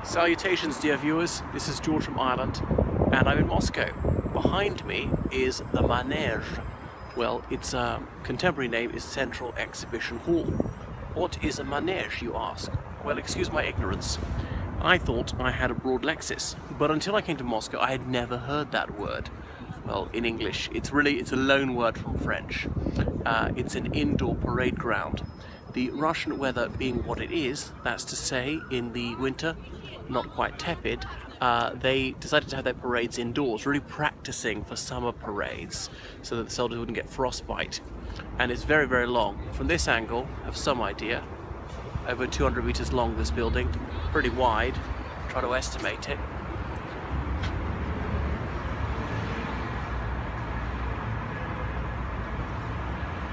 Salutations, dear viewers, this is George from Ireland and I'm in Moscow. Behind me is the Manege. Well, its contemporary name is Central Exhibition Hall. What is a manege, you ask? Well, excuse my ignorance. I thought I had a broad lexis, but until I came to Moscow I had never heard that word. Well, in English, it's a loan word from French. It's an indoor parade ground. The Russian weather being what it is, that's to say, in the winter, not quite tepid, they decided to have their parades indoors, really practicing for summer parades so that the soldiers wouldn't get frostbite. And it's very, very long. From this angle, I have some idea. Over 200 meters long, this building, pretty wide. Try to estimate it.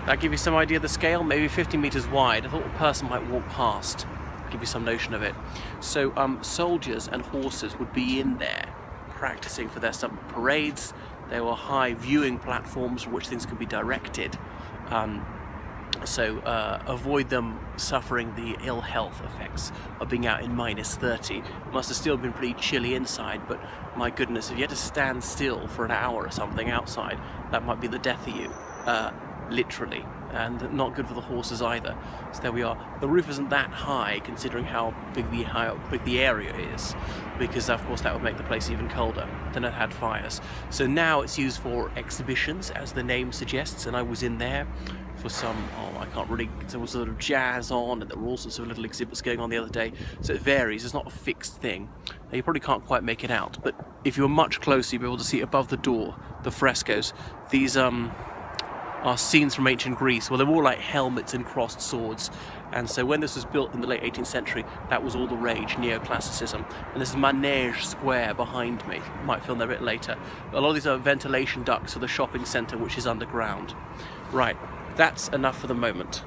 That give you some idea of the scale, maybe 50 meters wide. I thought a person might walk past, give you some notion of it. So soldiers and horses would be in there practicing for their summer parades. There were high viewing platforms from which things could be directed. So avoid them suffering the ill health effects of being out in -30. It must have still been pretty chilly inside, but my goodness, if you had to stand still for an hour or something outside, that might be the death of you. Literally, and not good for the horses either. So there we are. The roof isn't that high considering how big the area is, because of course that would make the place even colder. Then it had fires. So now it's used for exhibitions, as the name suggests, and I was in there for some, there was sort of jazz on, and there were all sorts of little exhibits going on the other day, so it varies, it's not a fixed thing. Now, you probably can't quite make it out, but if you're much closer, you'll be able to see above the door, the frescoes. These are scenes from ancient Greece, where they're all like helmets and crossed swords. And so when this was built in the late 18th century, that was all the rage, neoclassicism. And this is Manege Square behind me. Might film there a bit later. But a lot of these are ventilation ducts for the shopping centre, which is underground. Right, that's enough for the moment.